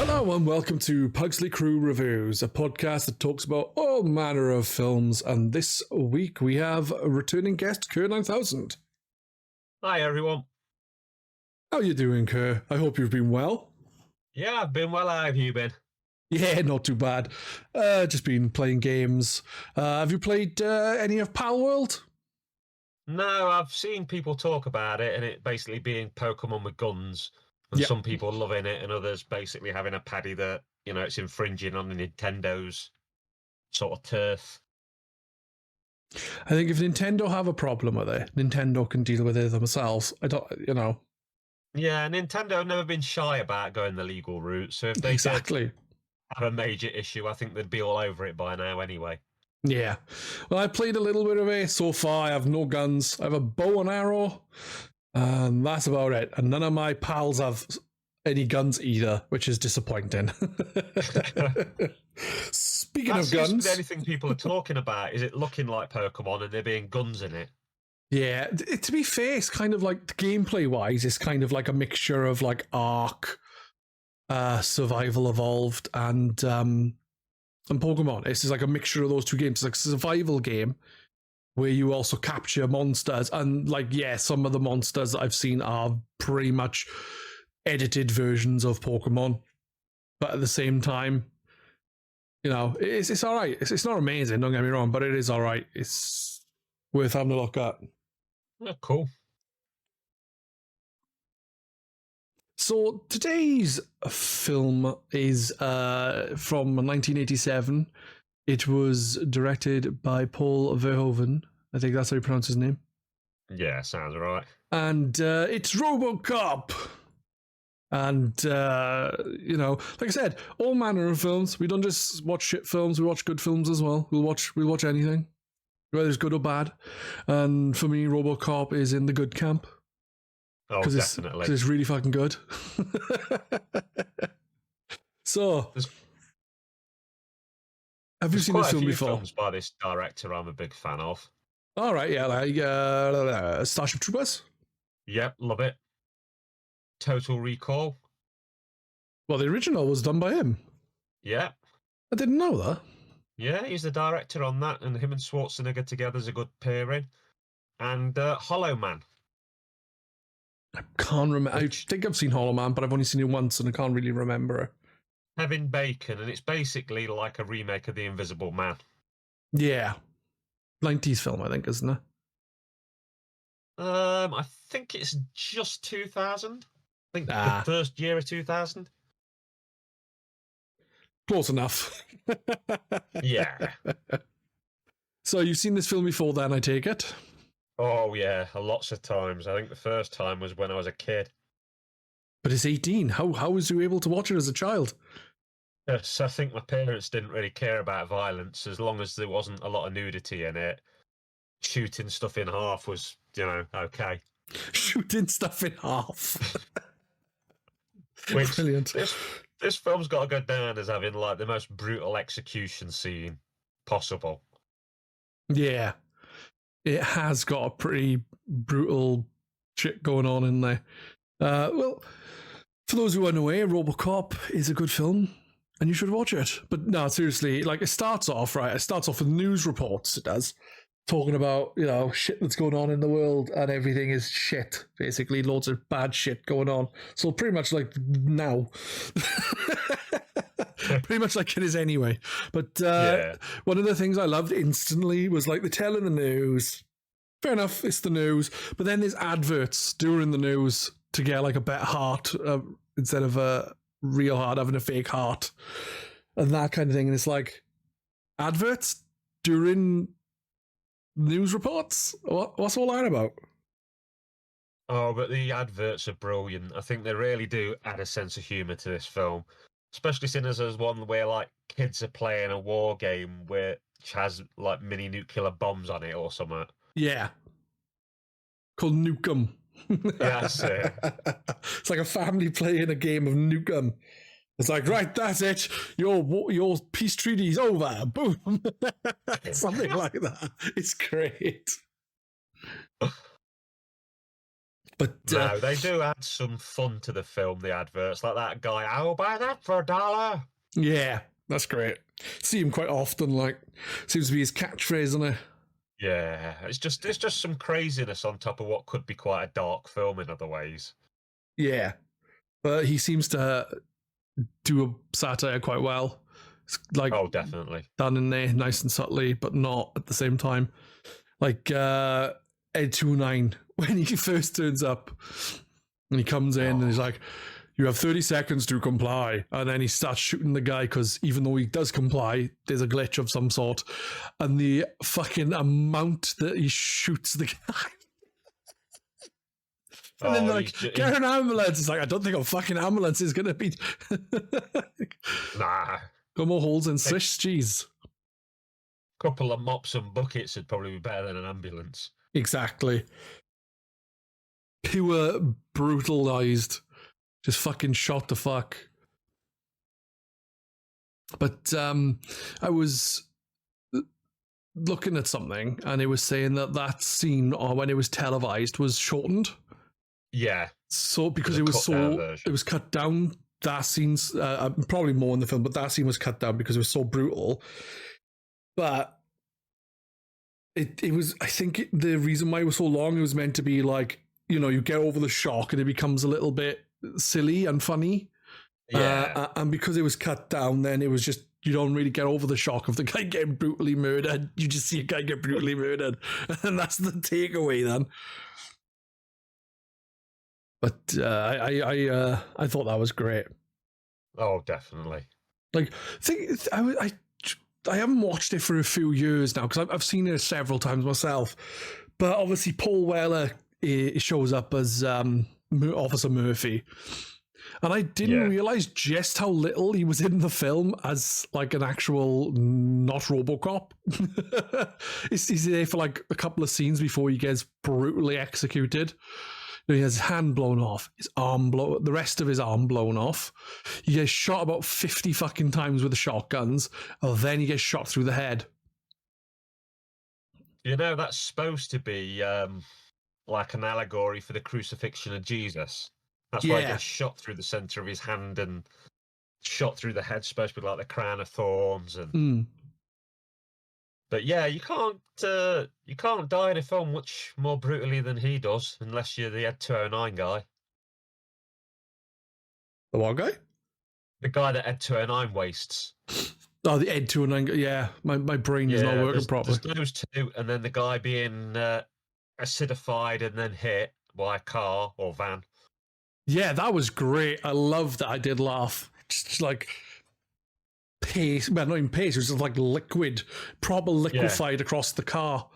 Hello and welcome to Pugsley Crew Reviews, a podcast that talks about all manner of films. And this week we have a returning guest, Kerr 9000. Hi everyone. How are you doing, Kerr? I hope you've been well. Yeah, I've been well. How have you been? Yeah, not too bad. Just been playing games. Have you played any of Palworld? No, I've seen people talk about it and it basically being Pokemon with guns. And some people loving it and others basically having a paddy that, you know, it's infringing on the Nintendo's sort of turf. I think if Nintendo have a problem with it, Nintendo can deal with it themselves. I don't, you know. Yeah, Nintendo have never been shy about going the legal route. So if they did have a major issue, I think they'd be all over it by now anyway. Yeah. Well, I played a little bit of it so far. I have no guns. I have a bow and arrow. And that's about it. And none of my pals have any guns either, which is disappointing. Speaking of guns, the only thing people are talking about is it looking like Pokemon and there being guns in it. Yeah, to be fair, it's kind of like gameplay-wise, it's kind of like a mixture of like Ark, Survival Evolved, and Pokemon. It's just like a mixture of those two games. It's like a survival game where you also capture monsters, and like, yeah, some of the monsters that I've seen are pretty much edited versions of Pokemon, but at the same time, you know, it's all right. It's not amazing, don't get me wrong, but it is all right. It's worth having a look at. Oh, cool. So today's film is from 1987. It was directed by Paul Verhoeven. I think that's how you pronounce his name. Yeah, sounds right. And it's RoboCop. And, you know, like I said, all manner of films. We don't just watch shit films, we watch good films as well. We'll watch anything, whether it's good or bad. And for me, RoboCop is in the good camp. Oh, definitely. Because it's really fucking good. So... Have you seen this film before? Films by this director I'm a big fan of. All right, yeah, like Starship Troopers. Yep, love it. Total Recall. Well, the original was done by him. Yeah. I didn't know that. Yeah, he's the director on that, and him and Schwarzenegger together is a good pairing. And Hollow Man. I can't remember. I think I've seen Hollow Man, but I've only seen it once, and I can't really remember it. Kevin Bacon, and it's basically like a remake of The Invisible Man. Yeah. 90s film, I think, isn't it? I think it's just 2000. I think the first year of 2000. Close enough. Yeah. So you've seen this film before then, I take it? Oh, yeah, lots of times. I think the first time was when I was a kid. But it's 18. How was you able to watch it as a child? Yes, I think my parents didn't really care about violence as long as there wasn't a lot of nudity in it. Shooting stuff in half was, you know, okay. Shooting stuff in half. Which, brilliant. This film's got to go down as having like the most brutal execution scene possible. Yeah. It has got a pretty brutal shit going on in there. Well, for those who aren't aware, RoboCop is a good film, and you should watch it. But no, seriously, like, it starts off with news reports, it does, talking about, you know, shit that's going on in the world, and everything is shit, basically, loads of bad shit going on. So pretty much like now. Pretty much like it is anyway. But one of the things I loved instantly was, like, the telling the news. Fair enough, it's the news. But then there's adverts during the news to get like a better heart instead of a real heart, having a fake heart and that kind of thing. And it's like, adverts during news reports? What's all that about? Oh, but the adverts are brilliant. I think they really do add a sense of humour to this film. Especially seeing as there's one where like kids are playing a war game which has like mini nuclear bombs on it or something. Yeah. Called Nukem. Yes. It's like a family playing a game of Nukem. It's like, right, that's it. Your peace treaty's over. Boom. Something like that. It's great. But no, they do add some fun to the film, the adverts. Like that guy, I'll buy that for $1. yeah, that's great. See him quite often, like, seems to be his catchphrase, isn't it? Yeah, it's just some craziness on top of what could be quite a dark film in other ways. Yeah. But he seems to do a satire quite well. It's like, oh, definitely. Done in there nice and subtly, but not at the same time. Like Ed 209, when he first turns up and he comes in and he's like, you have 30 seconds to comply. And then he starts shooting the guy because even though he does comply, there's a glitch of some sort. And the fucking amount that he shoots the guy. And then they're like, get an ambulance. It's like, I don't think a fucking ambulance is going to be... Nah. Got more holes in Swiss cheese. Couple of mops and buckets would probably be better than an ambulance. Exactly. Pure brutalized. Just fucking shot the fuck. But I was looking at something and it was saying that scene, or when it was televised, was shortened. Yeah. So because it was cut down. That scene's probably more in the film, but that scene was cut down because it was so brutal. But it was, I think the reason why it was so long, it was meant to be like, you know, you get over the shock and it becomes a little bit silly and funny. Yeah. And because it was cut down, then it was just, you don't really get over the shock of the guy getting brutally murdered. You just see a guy get brutally murdered. And that's the takeaway then. But I thought that was great. Oh, definitely. Like, I haven't watched it for a few years now because I've seen it several times myself. But obviously, Paul Weller shows up as Officer Murphy, and I didn't realize just how little he was in the film as like an actual not RoboCop. He's there for like a couple of scenes before he gets brutally executed. He has his hand blown off, his arm the rest of his arm blown off. He gets shot about 50 fucking times with the shotguns, and then he gets shot through the head. You know, that's supposed to be like an allegory for the crucifixion of Jesus. That's why he gets shot through the centre of his hand and shot through the head, supposed to be like the crown of thorns. And But yeah, you can't die in a film much more brutally than he does, unless you're the Ed 209 guy. The what guy? The guy that Ed 209 wastes. Oh, the Ed 209 guy. Yeah, my brain is not working properly. There's those two, and then the guy being acidified and then hit by a car or van. Yeah, that was great. I loved that. I did laugh. Just like... paste, well, not even paste, it was just like liquid, proper liquefied across the car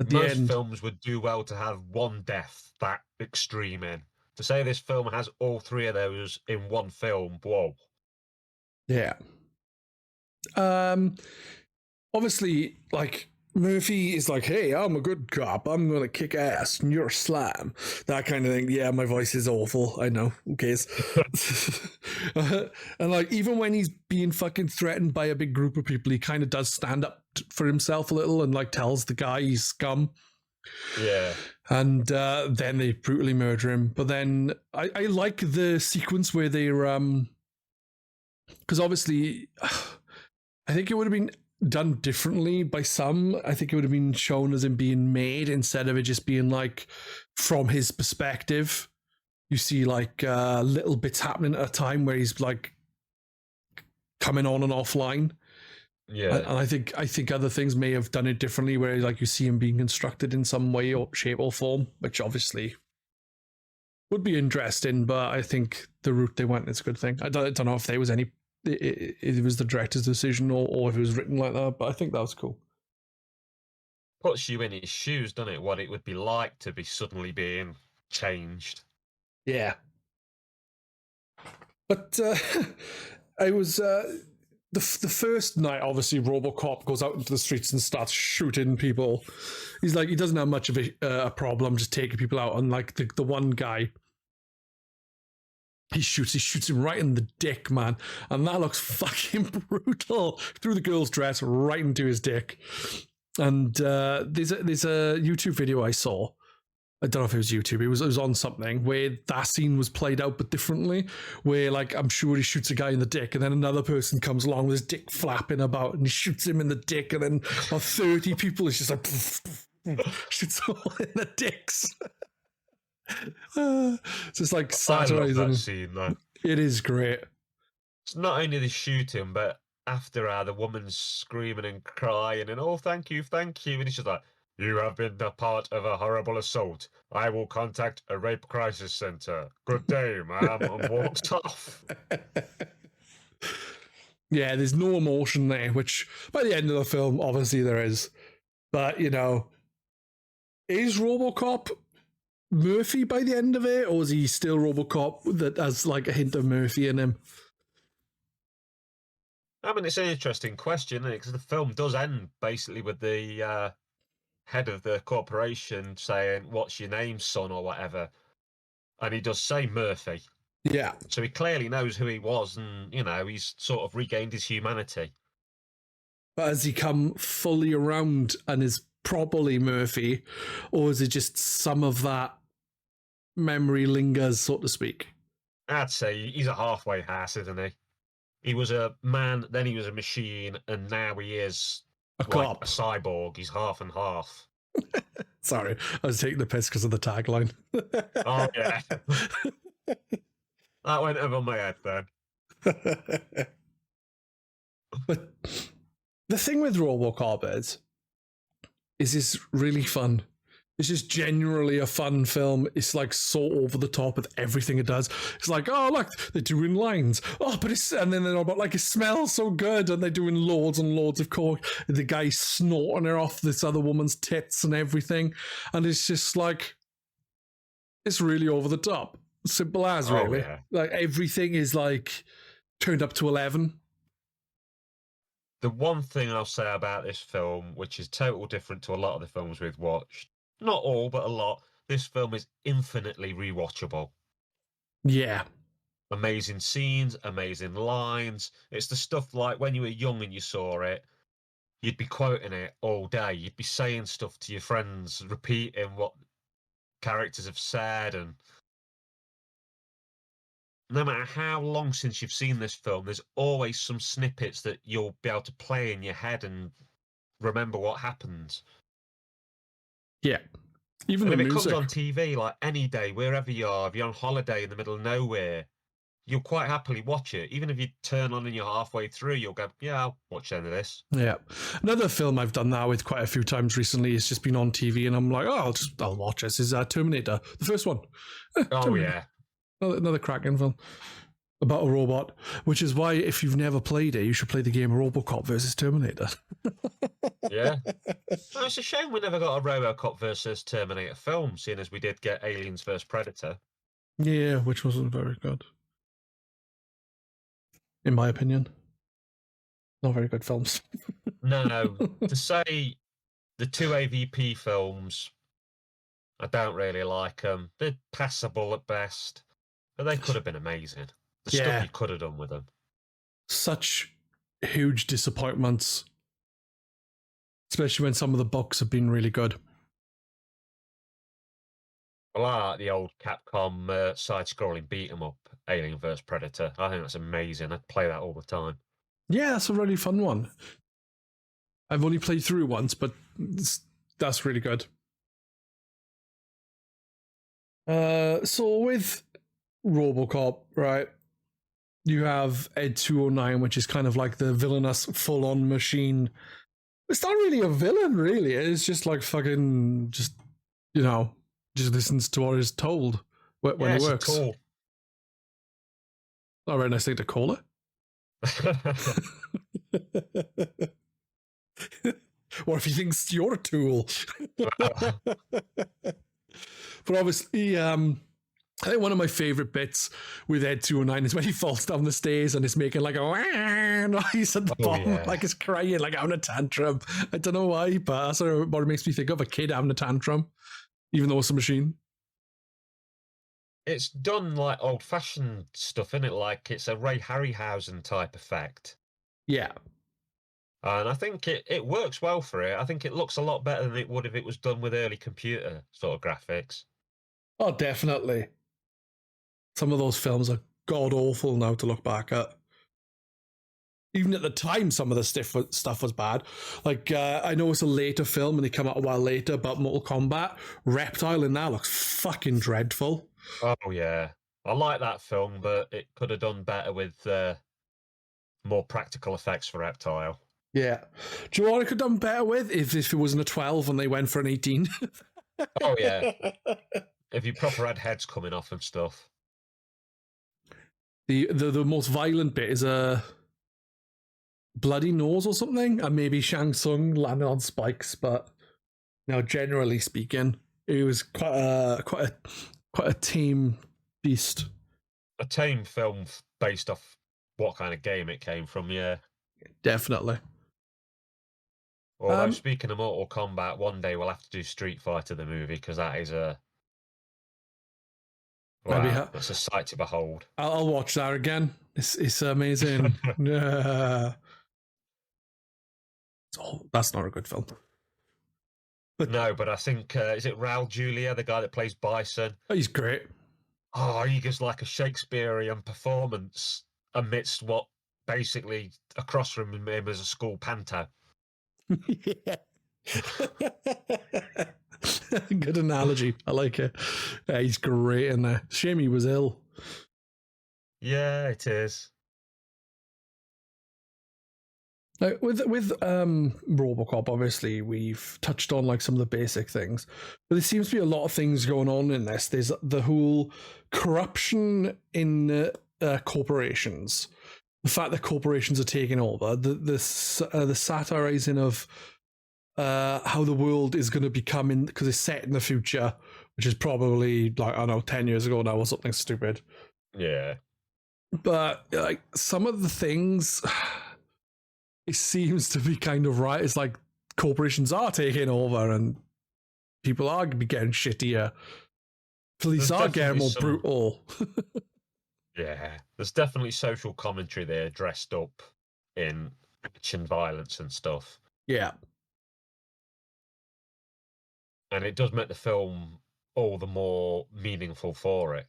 at the end. Most films would do well to have one death that extreme in. To say this film has all three of those in one film, whoa. Yeah. Obviously, like, Murphy is like, hey, I'm a good cop. I'm going to kick ass and you're a slime. That kind of thing. Yeah, my voice is awful. I know. Who cares? And like, even when he's being fucking threatened by a big group of people, he kind of does stand up for himself a little and like tells the guy he's scum. Yeah. And then they brutally murder him. But then I like the sequence where they're... because obviously, I think it would have been done differently by some. I think it would have been shown as him being made instead of it just being like from his perspective. You see like little bits happening at a time where he's like coming on and offline. Yeah. And I think other things may have done it differently where like you see him being constructed in some way or shape or form, which obviously would be interesting, but I think the route they went is a good thing. I don't know if there was any it was the director's decision or if it was written like that, but I think that was cool. Puts you in his shoes, doesn't it? What it would be like to be suddenly being changed. Yeah. But I was the first night, obviously, RoboCop goes out into the streets and starts shooting people. He's like, he doesn't have much of a problem just taking people out. And like the one guy, he shoots him right in the dick, man. And that looks fucking brutal. Through the girl's dress, right into his dick. And there's a YouTube video I saw I don't know if it was YouTube. It was on something where that scene was played out but differently. Where like I'm sure he shoots a guy in the dick, and then another person comes along with his dick flapping about, and he shoots him in the dick, and then 30 people is just like shoots all in the dicks. It's just like satirizing. I love that scene, though. It is great. It's not only the shooting, but after the woman's screaming and crying, and oh, thank you, and it's just like, you have been a part of a horrible assault. I will contact a rape crisis center. Good day, ma'am, and walks off. Yeah, there's no emotion there, which by the end of the film, obviously there is. But, you know, is RoboCop Murphy by the end of it, or is he still RoboCop that has like a hint of Murphy in him? I mean, it's an interesting question, isn't it? Because the film does end basically with the head of the corporation saying, "What's your name, son?" or whatever. And he does say Murphy. Yeah. So he clearly knows who he was, and, you know, he's sort of regained his humanity. But has he come fully around and is properly Murphy, or is it just some of that memory lingers, so to speak? I'd say he's a halfway house, isn't he? He was a man, then he was a machine, and now he is a cop, a cyborg. He's half and half. Sorry, I was taking the piss because of the tagline. Oh, yeah. That went over my head then. But the thing with RoboCop is it's really fun. It's just generally a fun film. It's like so over the top with everything it does. It's like, oh, look, they're doing lines. Oh, but it's, and then they're about like, it smells so good. And they're doing loads and loads of coke. And the guy's snorting her off this other woman's tits and everything. And it's just like, it's really over the top. Simple as, really. Yeah. Like everything is like turned up to 11. The one thing I'll say about this film, which is total different to a lot of the films we've watched, not all, but a lot, this film is infinitely rewatchable. Yeah. Amazing scenes, amazing lines. It's the stuff like when you were young and you saw it, you'd be quoting it all day. You'd be saying stuff to your friends, repeating what characters have said, and no matter how long since you've seen this film, there's always some snippets that you'll be able to play in your head and remember what happens. Yeah. Even and the if music. It comes on TV, like any day, wherever you are, if you're on holiday in the middle of nowhere, you'll quite happily watch it. Even if you turn on and you're halfway through, you'll go, yeah, I'll watch the end of this. Yeah. Another film I've done that with quite a few times recently. It's just been on TV and I'm like, oh, I'll watch this. Is Terminator, the first one. Oh, yeah. Another cracking film about a robot, which is why if you've never played it, you should play the game RoboCop versus Terminator. Yeah. No, it's a shame we never got a RoboCop versus Terminator film, seeing as we did get Aliens vs Predator. Yeah, which wasn't very good. In my opinion. Not very good films. No. To say the two AVP films, I don't really like them. They're passable at best. But they could have been amazing. The stuff you could have done with them. Such huge disappointments. Especially when some of the books have been really good. Well, I like the old Capcom side-scrolling beat-em-up, Alien vs Predator. I think that's amazing. I'd play that all the time. Yeah, that's a really fun one. I've only played through once, but that's really good. So with RoboCop, right, you have Ed 209, which is kind of like the villainous full-on machine. It's not really a villain, really. It's just like fucking, just, you know, just listens to what is told when it works. It's cool. Not a very nice thing to call it. What if he thinks you're a tool? But obviously, I think one of my favourite bits with Ed 209 is when he falls down the stairs and is making like a noise at the bottom, like he's crying, like having a tantrum. I don't know why, but that's what it makes me think of, a kid having a tantrum, even though it's a machine. It's done like old-fashioned stuff, isn't it? Like it's a Ray Harryhausen type effect. Yeah. And I think it works well for it. I think it looks a lot better than it would if it was done with early computer sort of graphics. Oh, definitely. Some of those films are god awful now to look back at. Even at the time, some of the stuff was bad. Like, I know it's a later film and they come out a while later, but Mortal Kombat, Reptile in that looks fucking dreadful. Oh, yeah. I like that film, but it could have done better with more practical effects for Reptile. Yeah. Do you know what I could have done better with? If it wasn't a 12 and they went for an 18. Oh, yeah. If you proper had heads coming off and stuff. The most violent bit is a bloody nose or something, and maybe Shang Tsung landed on spikes, but generally speaking, it was quite a tame beast. A tame film based off what kind of game it came from, yeah. Definitely. Although, speaking of Mortal Kombat, one day we'll have to do Street Fighter the movie, because that is that's a sight to behold. I'll watch that again. It's amazing. Yeah. Oh, that's not a good film. But I think, is it Raul Julia, the guy that plays Bison? Oh, he's great. Oh, he gives like a Shakespearean performance amidst what basically across from him is a school panto. Yeah. Good analogy. I like it. Yeah, he's great in there. Shame he was ill. Yeah, it is. Now, with RoboCop, obviously we've touched on like some of the basic things, but there seems to be a lot of things going on in this. There's the whole corruption in corporations, the fact that corporations are taking over, the satirizing of how the world is going to become because it's set in the future, which is probably like, I don't know, 10 years ago now or something stupid. Yeah, but like some of the things. It seems to be kind of right. It's like corporations are taking over and people are getting shittier. Police are getting more brutal. Yeah, there's definitely social commentary there dressed up in action violence and stuff. Yeah. And it does make the film all the more meaningful for it.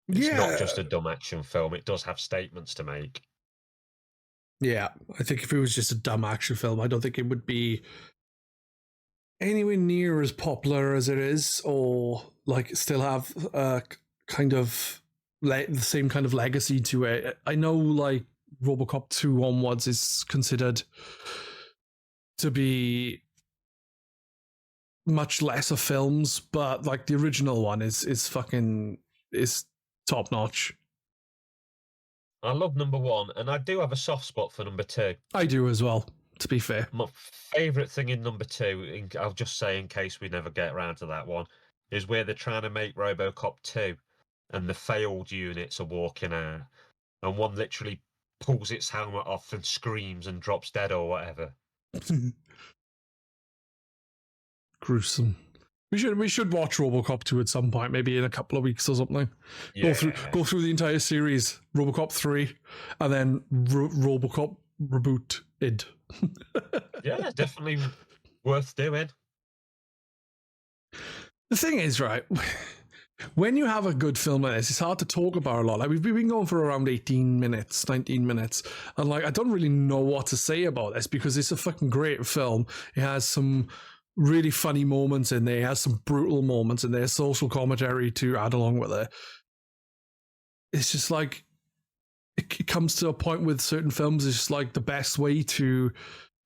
It's not just a dumb action film. It does have statements to make. Yeah, I think if it was just a dumb action film, I don't think it would be anywhere near as popular as it is, or like still have kind of the same kind of legacy to it. I know like RoboCop 2 onwards is considered to be much lesser films, but like the original one is top notch. I love number one, and I do have a soft spot for number two. I do as well, to be fair. My favourite thing in number two, I'll just say in case we never get around to that one, is where they're trying to make RoboCop 2 and the failed units are walking out, and one literally pulls its helmet off and screams and drops dead or whatever. Gruesome. We should watch RoboCop 2 at some point, maybe in a couple of weeks or something. Yeah. Go through the entire series, RoboCop 3, and then RoboCop rebooted. Yeah, definitely worth doing. The thing is, right, when you have a good film like this, it's hard to talk about a lot. Like we've been going for around 18 minutes, 19 minutes, and like I don't really know what to say about this because it's a fucking great film. It has some really funny moments in there. It has some brutal moments in there, social commentary to add along with it. It's just like it comes to a point with certain films. It's just like the best way to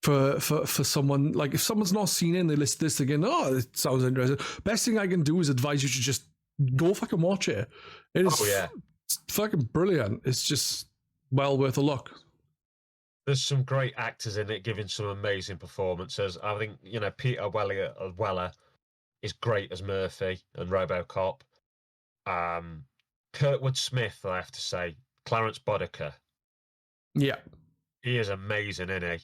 for someone, like if someone's not seen it and they listen to this again, oh, it sounds interesting. Best thing I can do is advise you to just go fucking watch it. It is it's fucking brilliant. It's just well worth a look. There's some great actors in it giving some amazing performances. I think, Peter Weller is great as Murphy and RoboCop. Kurtwood Smith, I have to say. Clarence Boddicker. Yeah. He is amazing, isn't he?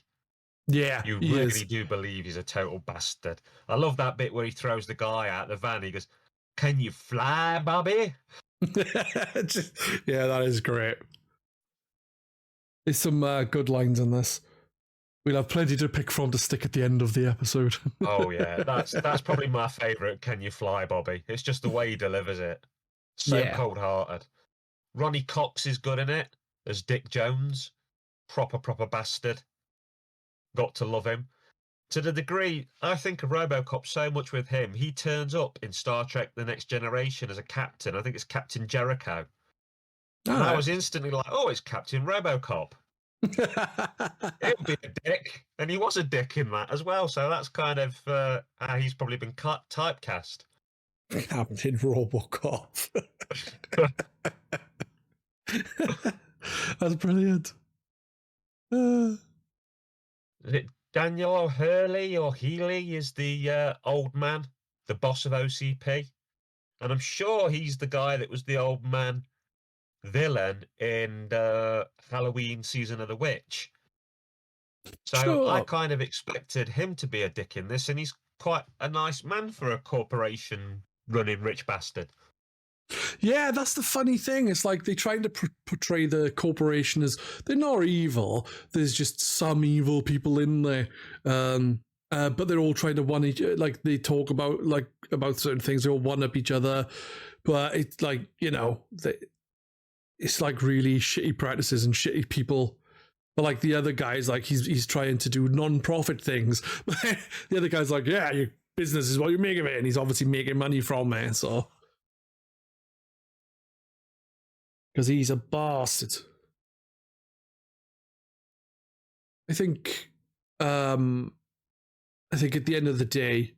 Yeah, you really do believe he's a total bastard. I love that bit where he throws the guy out the van. He goes, "Can you fly, Bobby?" Yeah, that is great. There's some good lines in this. We'll have plenty to pick from to stick at the end of the episode. Oh yeah, that's probably my favourite. Can you fly, Bobby? It's just the way he delivers it. So Yeah. cold-hearted. Ronnie Cox is good in it as Dick Jones. Proper bastard. Got to love him. To the degree, I think of RoboCop so much with him. He turns up in Star Trek The Next Generation as a captain. I think it's Captain Jericho. And I was instantly like, oh, it's Captain RoboCop. He'll be a dick. And he was a dick in that as well. So that's kind of how he's probably been typecast. Captain RoboCop. That's brilliant. Is it Daniel O'Hurley or Healy is the old man, the boss of OCP? And I'm sure he's the guy that was the old man villain in Halloween Season of the Witch. So Sure. I kind of expected him to be a dick in this, and he's quite a nice man for a corporation running rich bastard. Yeah, that's the funny thing. It's like they're trying to portray the corporation as they're not evil. There's just some evil people in there, but they're all trying to one each. Like they talk about certain things. They all one up each other, but it's like it's like really shitty practices and shitty people. But like the other guy's like he's trying to do non-profit things. The other guy's like, yeah, your business is what you make of it, and he's obviously making money from it. So. Because he's a bastard. I think at the end of the day,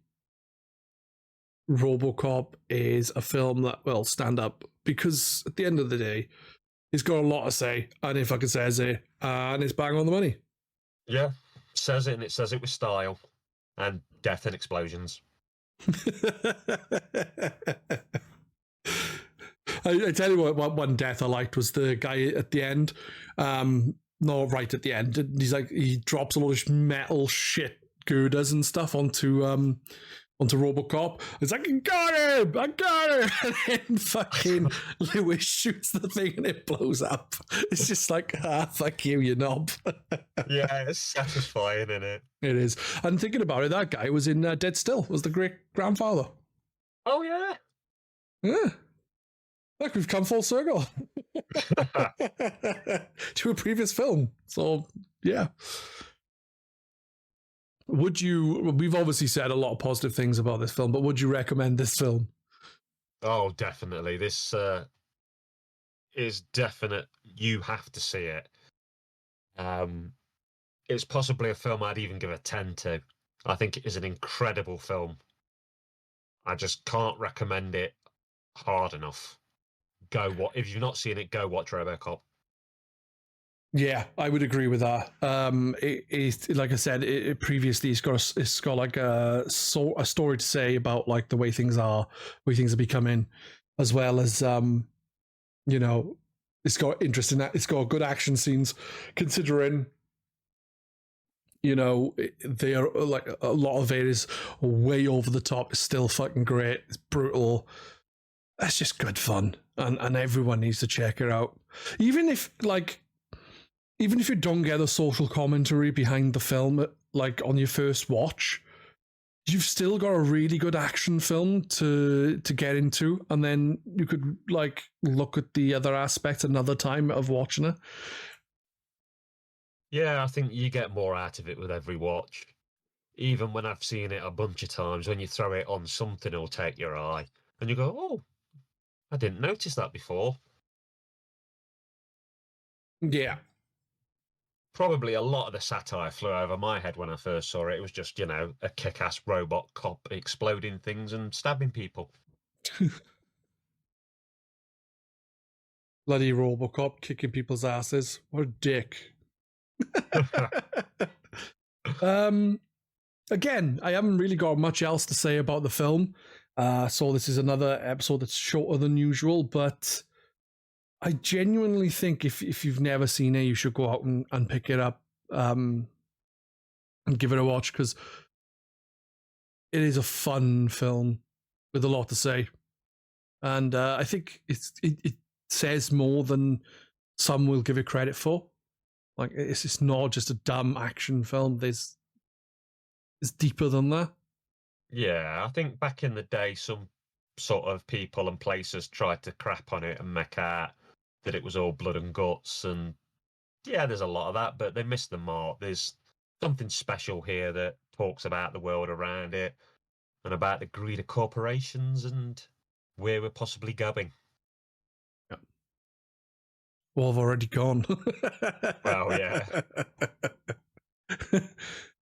RoboCop is a film that will stand up because at the end of the day, it's got a lot to say, and it fucking says it, and it's bang on the money. Yeah, says it, and it says it with style, and death and explosions. I tell you what, one death I liked was the guy at the end. Not right at the end. He's like he drops a lot of metal shit girders and stuff onto RoboCop. It's like, I got him, and then fucking Lewis shoots the thing and it blows up. It's just like, fuck you, you knob. Yeah, it's satisfying, isn't it? It is. And thinking about it, that guy was in Dead Still, was the great grandfather. Oh yeah. Yeah. Look, we've come full circle to a previous film. So, yeah. We've obviously said a lot of positive things about this film, but would you recommend this film? Oh, definitely. This is definite. You have to see it. It's possibly a film I'd even give a 10 to. I think it is an incredible film. I just can't recommend it hard enough. If you've not seen it, go watch RoboCop. Yeah, I would agree with that. It like I said, previously it's got like a story to say about like the way things are becoming, as well as it's got interesting. It's got good action scenes, considering they are like a lot of it is way over the top. It's still fucking great. It's brutal. That's just good fun, and everyone needs to check it out. Even if you don't get the social commentary behind the film, like on your first watch, you've still got a really good action film to get into, and then you could like look at the other aspects another time of watching it. Yeah, I think you get more out of it with every watch. Even when I've seen it a bunch of times, when you throw it on, something will take your eye, and you go, "Oh, I didn't notice that before." Yeah. Probably a lot of the satire flew over my head when I first saw it. It was just, a kick-ass robot cop exploding things and stabbing people. Bloody RoboCop kicking people's asses. What a dick. Again, I haven't really got much else to say about the film. So this is another episode that's shorter than usual, but I genuinely think if you've never seen it, you should go out and pick it up and give it a watch, because it is a fun film with a lot to say. And I think it says more than some will give it credit for. Like, it's just not just a dumb action film. It's deeper than that. Yeah, I think back in the day, some sort of people and places tried to crap on it and make out that it was all blood and guts. And yeah, there's a lot of that, but they missed the mark. There's something special here that talks about the world around it and about the greed of corporations and where we're possibly going. Yep. Well, I've already gone. Well, yeah.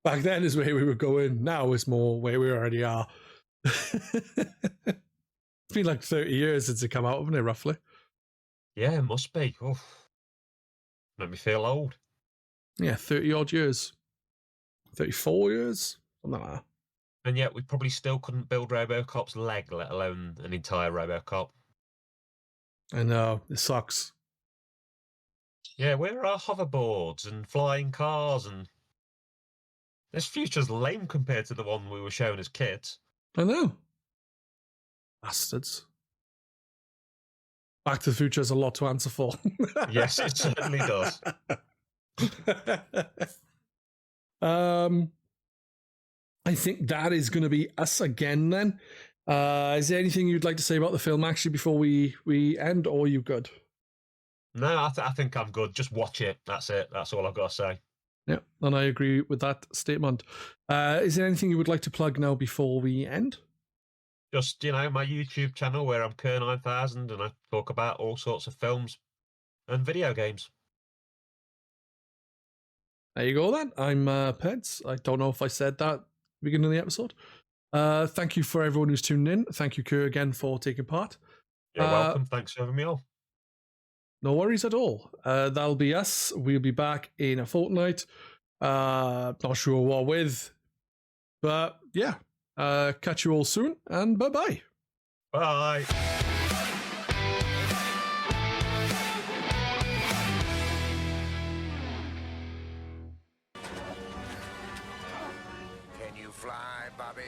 Back then is where we were going. Now it's more where we already are. It's been like 30 years since it came out, hasn't it, roughly? Yeah, it must be. Oof. Make me feel old. Yeah, 30 odd years. 34 years? Something like that. And yet we probably still couldn't build RoboCop's leg, let alone an entire RoboCop. I know, it sucks. Yeah, where are hoverboards and flying cars and... This future's lame compared to the one we were shown as kids. I know. Bastards. Back to the Future has a lot to answer for. Yes, it certainly does. I think that is going to be us again then. Is there anything you'd like to say about the film actually before we end, or are you good? No, I think I'm good. Just watch it. That's it. That's all I've got to say. Yeah, and I agree with that statement. Is there anything you would like to plug now before we end? Just, my YouTube channel where I'm Kerr9000 and I talk about all sorts of films and video games. There you go then. I'm Peds. I don't know if I said that at the beginning of the episode. Thank you for everyone who's tuned in. Thank you, Kerr, again for taking part. You're welcome. Thanks for having me on. No worries at all. That'll be us. We'll be back in a fortnight. Not sure what with. But yeah. Catch you all soon, and bye-bye. Bye. Can you fly, Bobby?